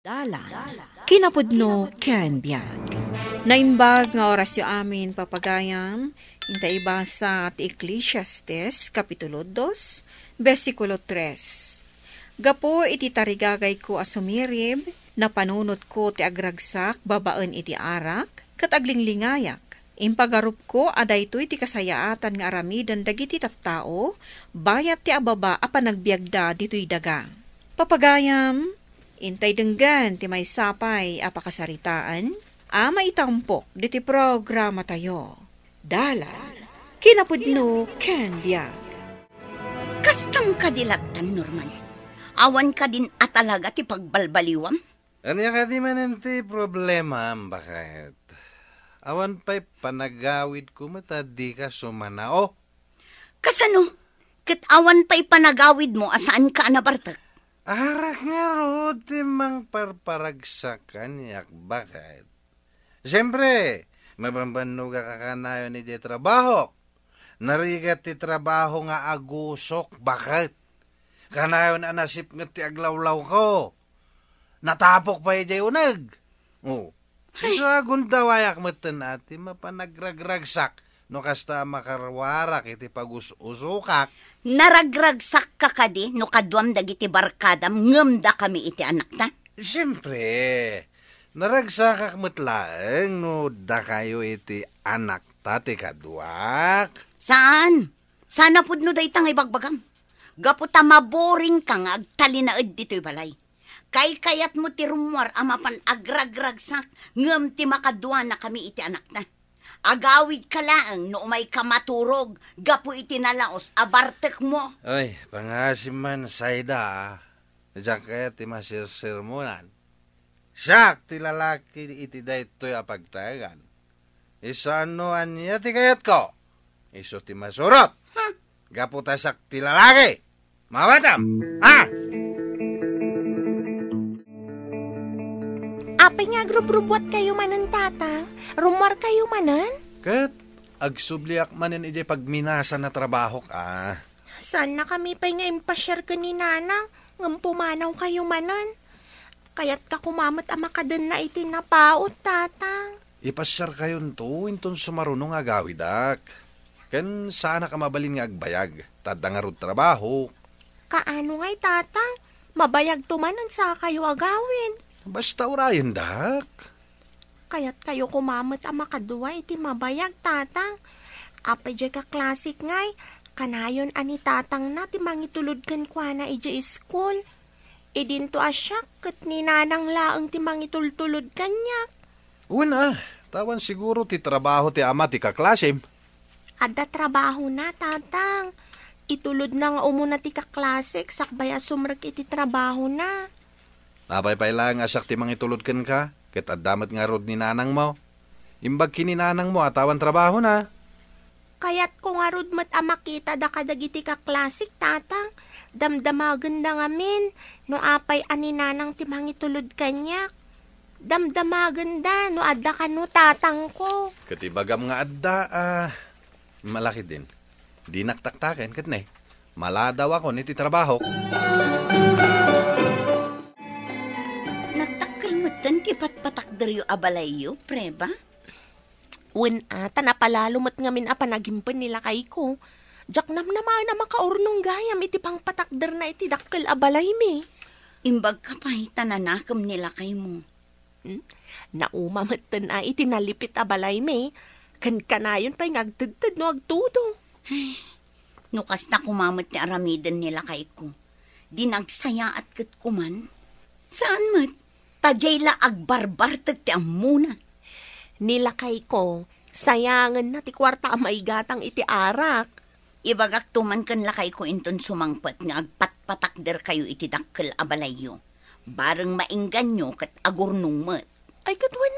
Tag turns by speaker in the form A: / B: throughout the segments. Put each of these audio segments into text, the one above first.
A: Dalan, kinapudno ken biag. Naimbag nga oras yu amin papagayam, inta ibasa at Ecclesiastes, Kapitulo 2, versikulo 3. Gapo iti tarigagay ko asumirib, na panunot ko ti agragsak, babaan iti arak, kat aglinglinggayak. Impagarup ko adaytoy ti kasayaatan nga aramidan dagiti tattao, bayat ti ababa apan nagbiagda ditoy daga. Papagayam, intay denggan ti may sapay apakasaritaan, maitampok diti programa tayo. Dalan, kinapudno ken biag.
B: Kastang kadilatan, Norman. Awan ka din atalaga ti pagbalbaliwam?
C: Anya ka di man ti problema, bakit? Awan pa'y panagawid ko matadi ka sumanao.
B: Kasano? Kat awan pa'y panagawid mo, asaan ka anabartak?
C: Arak nga ro, ti mang parparagsakan yak, bakit? Siyempre, mabambano ka kakanayon ni di trabaho. Narigat ti trabaho nga agusok, bakit? Kanayon anasip nga ti aglawlaw ko. Natapok pa ijay unag. Oh. So agundawayak matan ati mapanagragragsak no kasta makarwarak iti pag-usukak.
B: Naragragsak ka kadi no kadwam dagiti barkadam ngemda kami iti anak ta?
C: Siyempre, naragsakak matlaeng no da kayo iti anak ta ti kadwak.
B: Saan? Sana pud no daytang ibagbagam. Gaputa maboring ka nga agtalinaed dito'y balay. Kay kayat mo ti rumwar amapan agragragsak ngem ti makadwa na kami iti anak na. Agawid ka laang no may kamaturog gapu iti nalaos abartek mo.
C: Ay, pangasiman sayda. Diyan kaya ti masirsermonan. Siyak ti lalaki iti daytoy apagtagan. Isano anya ti kayat ko? Iso ti masurot.
B: Huh?
C: Gapu tasak ti lalaki. Mawatam. Ha?
D: Apay nga grup-grupwat kayo manan, tatang. Rumor kayo manan?
C: Kat, agsubliak manin ijay pagminasa na trabaho ka.
D: Saan na kami pa'y nga impasyar ka ni nanang? Ngam pumanaw kayo manan. Kaya't ka kumamot amakadan na itinapaot, tatang.
C: Ipasyar kayo nito, inton sumarunong agawidak. Ken sana ka mabalin nga agbayag, tadda nga rod trabaho.
D: Kaano nga'y, tatang? Mabayag tumanan sa kayo agawin.
C: Basta urayan, dak.
D: Kaya't kayo kumamot amakadwa iti mabayag, tatang. Apay jay ka klasik ngay, kanayon ani tatang na ti mangitulod kan kwa na ija school. Idinto asyak, kat ni nanang laang ti mangitultulod kanya.
C: Una, tawan siguro ti trabaho ti ama ti kaklasim.
D: Ada trabaho na, tatang. Itulod na nga umuna ti kaklasik, sakbay asumrag iti trabaho na.
C: Napay lang asak ti mangitulod kan ka, ket addamat nga rod ni nanang mo. Imbag kininanang mo atawan trabaho na.
D: Kaya't kung arod mat amakita da kadagiti kaklasik, tatang, damdamagan da ngamin, no apay aninanang ti mangitulod kanya. Damdamagan da, no adda ka no tatang ko.
C: Katibagam nga adda, malaki din. Di naktaktaken, ket ne. Maladaw ako niti trabaho.
B: Nagtakalmatan ti patpatakderyo abalayo, preba?
D: Wen ata napalalumot ngamin apanagimpan nila kay ko. Jak naman na makaurnong gayam iti pang patakder na iti dakkel abalay mi.
B: Imbag ka pa'y tananakam nila kay mo.
D: Naumamatan na iti nalipit abalay mi. Kanayon pa'y ngagtagtad no agtudo.
B: Ay, nukas na kumamot ni aramidan nila kay ko. Di nagsaya at kat kuman. Saan mat? Tajay la agbarbar ti amuna.
D: Nilakay ko, sayangan na ti kwarta maigatang iti arak.
B: Ibagak tuman kan lakay ko inton sumangpat nga agpatpatakder kayo iti dakkel abalayo. Bareng mainggan nyo kat agurnong mat.
D: Ay katwan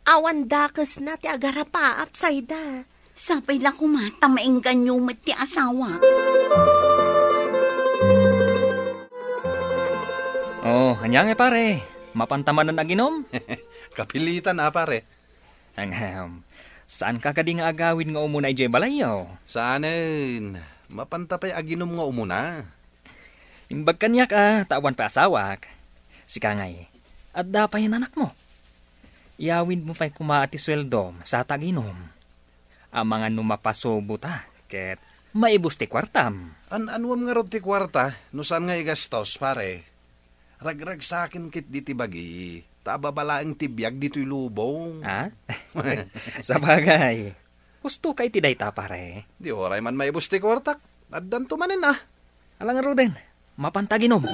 D: awan dakas na ti agarapa apsayda.
B: Sapay la kumata mainggan nyo mat ti asawa.
E: Oh, anyang pare. Mapantaman na naginom?
C: Kapilitan pare.
E: Saan ka kadi nga agawin nga umuna ijay balayaw?
C: Saanin, mapantapay aginom nga umuna.
E: Imbag kanyak tawan pa asawak. Si Kangay, At dapay ang anak mo. Iyawin mo pa'y kumaati sweldo sa taginom. Ang mga numapasobo ta, ket maibus ti kwartam.
C: Anuam nga rod ti kwarta, no saan nga igastos, pare? Ragrag sa akin kit di tibagi. Tababalaang tibiyag dito'y lubong.
E: Ha? Sa bagay. Gusto kay tiday ta, pare.
C: Di oray man maibus ti kwartak. Addan tumanin ah.
E: Alang Ruden, mapantaginom.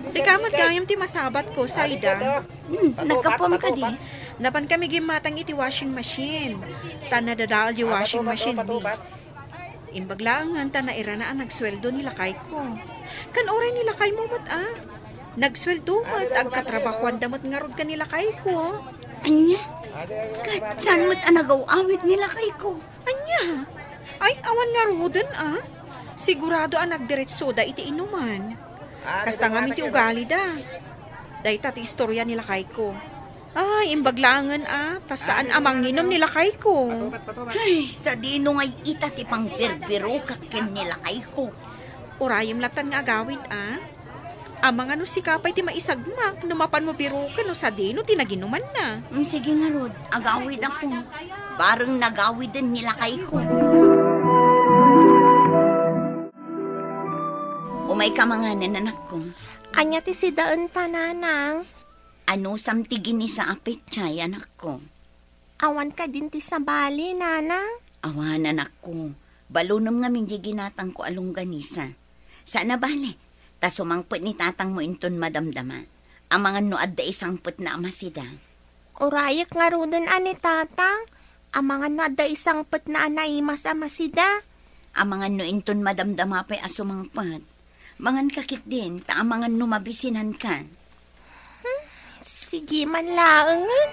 A: Si kamat gayam ti masabat ko, Sayda.
B: Nagkapom ka di.
A: Napan kami gimatang iti washing machine. Tanadadaal yung washing machine ni. Imbaglaangan ta na irana ang nagsweldo nila kay ko. Kan oray nila kay mo mat Nagsweldo mat agkatrabahuan damot nga rod kanila kay ko.
B: Anya? Kat saan mo't anagaw-awit nila kay ko?
A: Anya? Ay, awan nga roden Sigurado ang nagdiretso da iti inuman. Kasta nga ti ugali da. Dahita ti istorya nila kay ko. Ay, imbaglangan tas saan amang inom nila kay ko.
B: Ay, sa dino ngay ita ti pang berbero kakin nila kay ko.
A: Urayom latan nga agawid Amang ano si kapay ti maisagmak, numapan mo biro ka no sa dino tinaginuman na.
B: Sige nga Rod, agawid ako. Barang nagawid din nila kay ko. Umay ka mga nanak ko.
D: Anya ti si daan tananang.
B: Ano samtigin ni sa apit chay, anak ko?
D: Awan ka din ti sa bali, nanang.
B: Awan, anak ko. Balunong nga mingi ginatang ko along ganisa. Sana bali? Ta sumangput ni tatang mo inton madamdama. Ang mga nuad da isangput na amasida.
D: Urayak nga rudan ani tatang. Ang mga nuad da isangput na anaimas amasida.
B: Ang mga nuinton madamdama pa'y asumangput. Mangan kakit din, ta ang mga numabisinan ka.
D: Sige man laangan.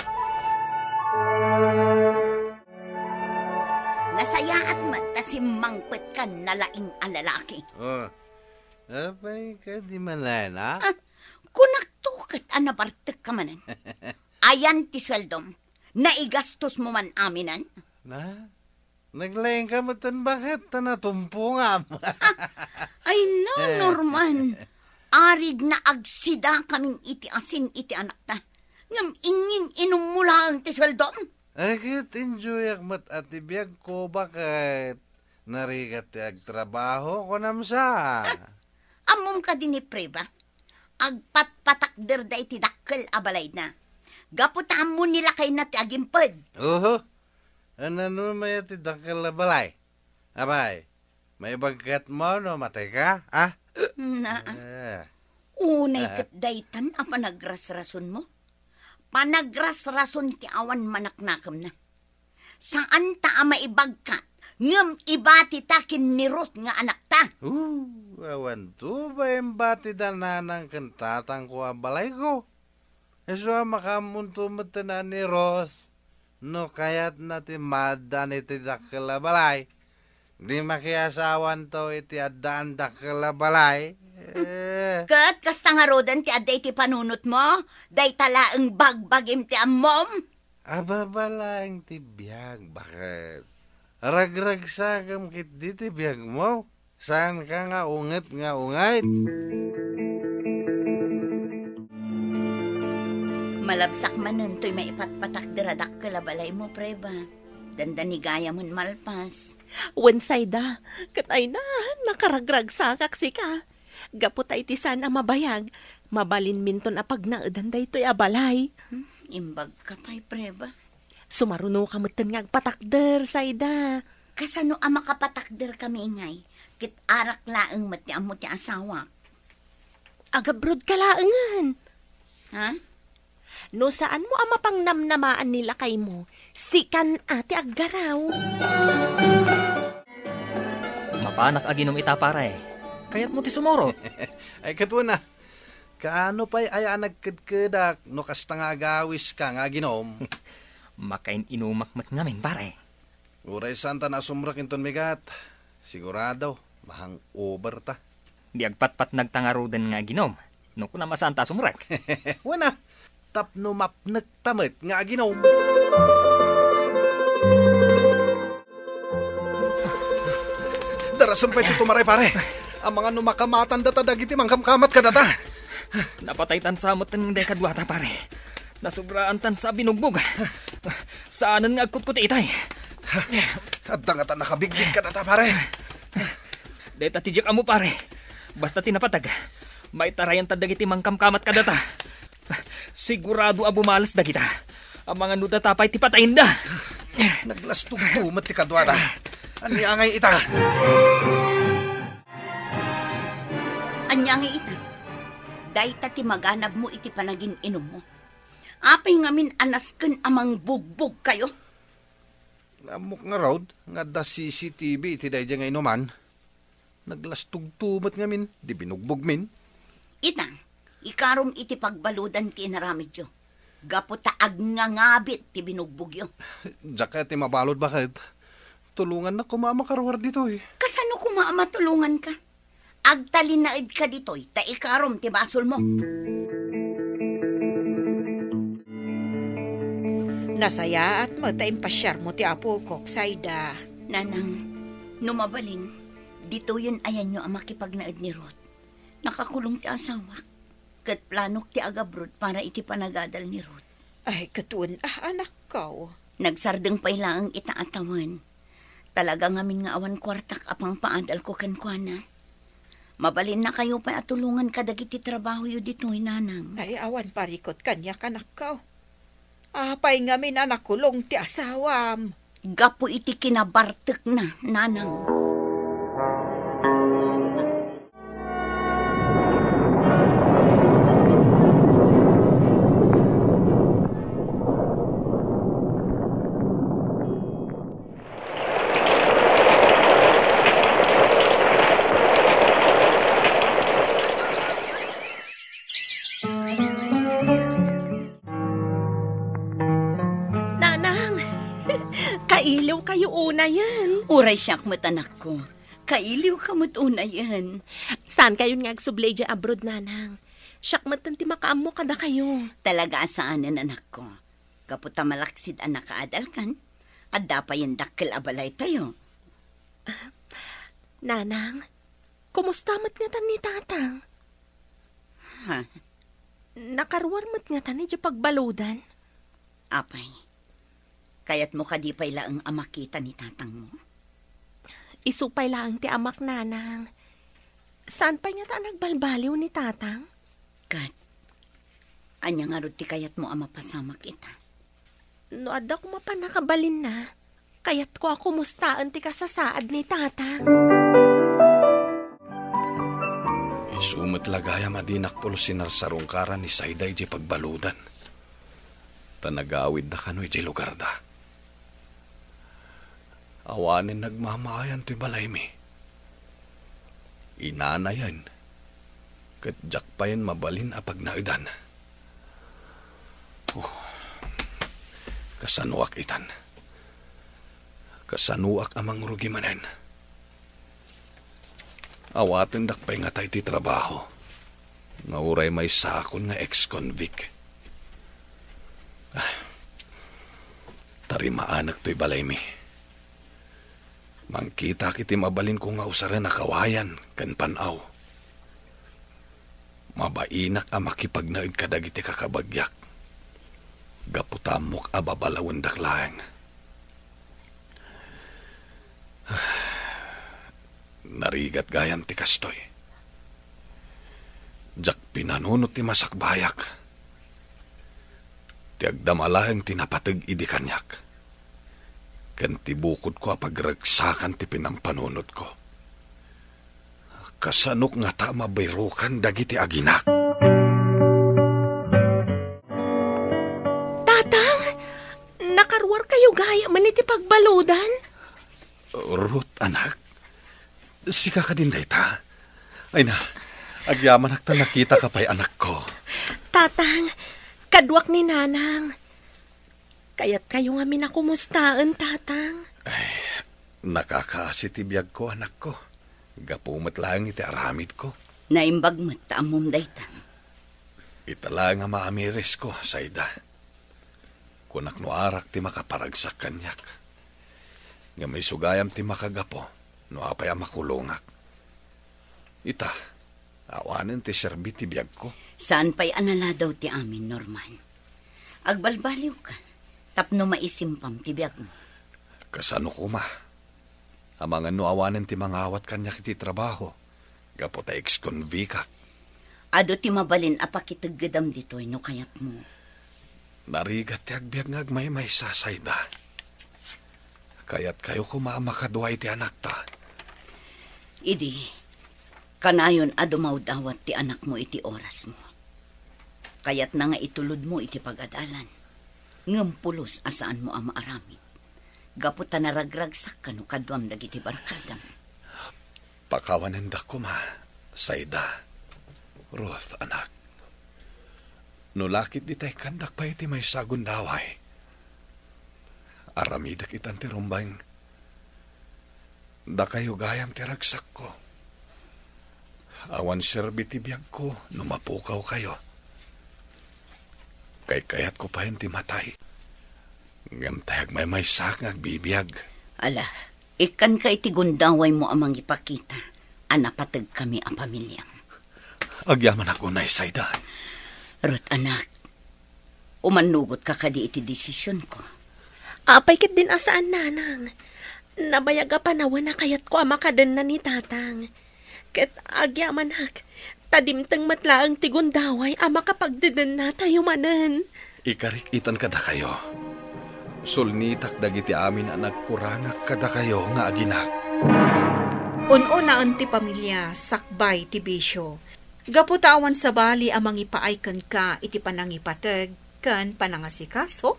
B: Nasayaat man ta simangput ka na laing alalaki.
C: Oh. Apay ka di manan, ha?
B: Kunaktukat anabartek ka manan. Ayan ti sweldom. Naigastos mo man aminan.
C: Na? Naglayang ka matan bakit? Natumpo nga mo.
B: Ay no, Norman. Arig na agsida kaming iti asin iti anak ta. Ngam ingin inumula ang ti sweldom.
C: Akit enjoy akmat at ibiyag ko bakit? Narigat ti agtrabaho ko namsa.
B: Amom ka din ni Preba. Agpatpatakder da iti dakkel abalay na. Gaputaan mo nila kay na ti agimpad.
C: Oho. Ano may ti dakkel na balay? Abay, may bagkat mo no matay ka?
B: Na, unay kat daytan ang panagrasrason mo. Panagrasrason ti awan manaknakam na. Saan ta ang maibagkat? Ngam ibati takin ni Ruth nga anak ta.
C: Awan to ba yung bati dananang kantatang ko ang balay ko? Eso makamunto matanan ni Ross. No kayat natin madan iti dakila balay. Di makiasawan to iti adaan dakila balay.
B: Kat kasta nga rodan ti aday ti panunot mo? Day talaang bagbagim ti amom?
C: Ababalaang ti biyag, bakit? Ragrag sagam kit di ti biyag mo. Saan ka nga unget nga ungay?
B: Malabsak man nun to'y maipatpatak diradak kalabalay mo, Preba. Dandanigaya mon malpas.
D: Wansayda, katay na, nakaragrag sa kaksika. Gapot ay tisan ang mabayag. Mabalin minton apag naadan da ito'y abalay.
B: Imbag ka pa'y, Preba.
D: Sumaruno ka mutin nga patakder, Sayda.
B: Kasano ang makapatakder kami ingay? Kit arak laang mati ang muti asawa.
D: Agabrod ka laangan.
B: Ha?
D: No saan mo ang mapangnamnamaan nila kay mo? Sikan ati aggaraw.
E: Mapanak aginom ita pare. Kaya't mo ti sumoro.
C: Ay katuna. Kaano pa'y ay nagkadkadak no kasta nga agawis ka nga ginom?
E: Makain inumakmat ngamin pare.
C: Uray santa na sumrak inton migat. Sigurado, mahang over ta.
E: Di agpatpat nagtangarudan nga ginom. No kuna masanta sumrak.
C: Wana, tapno mapnek tamit nga ginom. Darasan pa iti tumaray pare. Ang mga numakamatan data dagiti mangkamkamat ka data.
E: Napatay tan sa amot ng dekadwata, pare. Nasubraan tan sa binugbog. Saanan nga agkut-kuti itay.
C: At nga nakabigdig ka data, pare.
E: Deta tijek amo, pare. Basta tinapatag. May tarayan ta dagiti mangkamkamat ka data. Sigurado abumalas dagita. Ang mga nudatapay ti patayin da.
C: Naglastugtumat ti kadwara. Anyangay ita.
B: Anyangay ita. Dayta ti maganab mo iti panagin inom mo. Apay ngamin anasken amang bugbog kayo.
C: Amok nga raw, nga da CCTV iti dayja nga inuman. Naglastugtumat ngamin, di binugbog min.
B: Ita, ikarom iti pagbaludan ti inaramid yo. Gapo taag nga ngabit ti binugbog yo.
C: Diyak kaya ti mabalod bakit? Tulungan na kumamakarwar dito eh.
B: Kasano kumamatulungan ka? Agtalinaid ka ditoy, ta ikarom ti basol mo.
A: Nasaya at mataimpasyar mo ti apo kok, Sayda.
B: Nanang, numabalin, dito yun ayan nyo ang makipagnaid ni Ruth. Nakakulong ti asawak. Kat planok ti agabrod para iti panagadal ni Ruth.
A: Ay, katuan, anak ko.
B: Nagsardeng pa ilang itaatawan. Talaga ngamin nga awan kwartak apang paadal ko kankwana. Mabalin na kayo pa atulungan kadagiti trabaho yu dito'y nanang.
A: Ay, awan parikot kanya kanak ko. Apay ngamin anak kulong ti asawam.
B: Gapo iti kinabartek na, nanang.
D: Kailiw kayo una yan.
B: Uray siyak matanak ko. Kailiw ka mo't una yan.
D: Saan kayo nga agsublay dya abroad, nanang? Siyak matan ti makaamo kada kayo.
B: Talaga asaanan anak ko. Kaputa malaksid anak kaadal kan. At dapay yung dakkel abalay tayo.
D: Nanang, kumusta mat nga tan ni tatang?
B: Ha?
D: Nakaruar mat nga tan ni dya pagbaludan?
B: Apay. Kaya't mo kadipay laang amakita ni tatang mo.
D: Isupay lang ti amak, nanang. Saan pa nga ta nagbalbaliw ni tatang?
B: Kat, anya nga ti kayat mo ama pasama kita.
D: No adda ko mapanakabalin na, kayat ko ako mustaan ti kasasaad ni tatang.
C: Isumat lagaya madinak polo sinarsarungkaran ni Sayday di pagbaludan. Tanagawid na kano'y di lugar da. Awanin nagmamayan ti balay mi. Inanayan. Katjak pa yan mabalin apag naidan. Kasanuak itan. Kasanuak amang rugi manen. Awatin dakpay nga tayo ti trabaho. Nga uray may sakon nga ex-convict. Tarimaanak to'y balay mi. Mangkita kiti mabalin ko nga usaran na kawayan kan panaw. Mabainak a makipagnaid kadagiti kakabagyak. Gaputamok a babalawan daklaeng. Narigat gayam ti kastoy. Jak pinanunot ti masakbayak. Ti agdamalaeng tinapatag idi kanyak. Kan tibukod ko apagragsakan ti pinampanunod ko. Kasanok nga ta mabayrokan dagiti aginak.
D: Tatang, nakaruar kayo gaya man iti pagbaludan?
C: Ruth, anak. Sika ka din dayta. Ay na, agyaman akta nakita ka pa'y anak ko.
D: Tatang, kadwak ni nanang. Kaya't kayo nga minakumustaan, tatang.
C: Ay, nakakaasitibiyag ko, anak ko. Gapumat lang iti aramid ko.
B: Naimbag mo't taamom daytan.
C: Itala nga maamiris ko, Sayda. Kunak no arak ti makaparagsak kanyak. Nga may sugayam ti makagapo, no apay ang makulungak. Ita, awanan ti serbi ti biyag ko.
B: Saan pa'y anala daw ti amin, Norman? Agbalbaliw ka, tapno maisimpam ti biyag mo.
C: Kasano ko ma? Amang ano awanan ti mga awat kanya kiti trabaho. Gapo ta ex-convict.
B: Ado ti mabalin apakitaggadam dito'y no kayat mo.
C: Narigat ti agbiag nga agmay sasay da. Kaya't kayo kumamakadway ti anak ta.
B: Idi, kanayon adumaw dawat ti anak mo iti oras mo. Kaya't na nga itulod mo iti pag-adalan. Ngampulos asaan mo ang maaramid. Gaputa naragragsak ka no kadwam dagiti barkadam.
C: Pakawanan da ko ma, Sayda. Ruth, anak. Nulakit di tay kandak pa iti may sagundaway. Aramidak itan ti rumbaing. Da kayo gayam ti ragsak ko. Awan serbi ti biyag ko, numapukaw kayo. Kayat ko pa yun ti matay. Ngam tayag may sak ngagbibiyag.
B: Ala, ikan ka iti gundaway mo amang ipakita. Anapatag kami ang pamilyang.
C: Agyaman ako na Sayda.
B: Ruth, anak, umanugot ka kadi iti desisyon ko.
D: Apay kit din asaan, nanang. Nabayaga panawan na kayat ko amakadan na ni tatang. Ket agyaman hak, tadimtang matlaang tigundaway amakapagdidan na tayo manan.
C: Ikarik itan kada kayo. Sulnitak dagiti amin ang nagkurangak kada kayo nga aginak.
A: Ununaan ti pamilya, sakbay ti bisyo. Gaputawan sa bali amang ipaaykan ka iti panangipatag kan panangasikaso,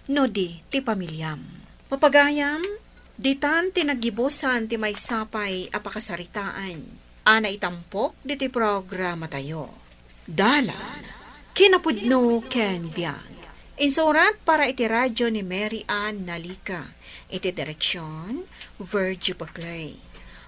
A: no di ti pamilyam. Mapagayam, ditan tinagibusan ti may sapay apakasaritaan. Ana itampok di ti programa tayo. Dalan, kinapudno ken biyag. Insurat para iti radyo ni Mary Ann Nalika. Iti direksyon, Virgie Baclay.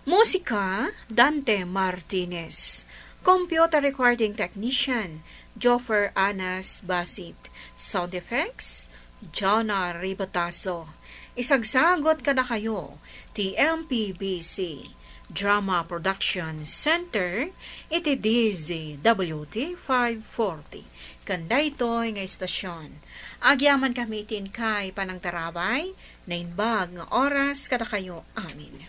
A: Musika, Dante Martinez. Computer recording technician, Joffer Anas Basit. Sound effects, Jonah Ribataso. Isagsagot ka na kayo, TMPBC. Drama Production Center, iti DZWT 540. Kanda ito'y nga istasyon. Agyaman kami itin kay panang tarabay, na inbag nga oras kada kayo amin.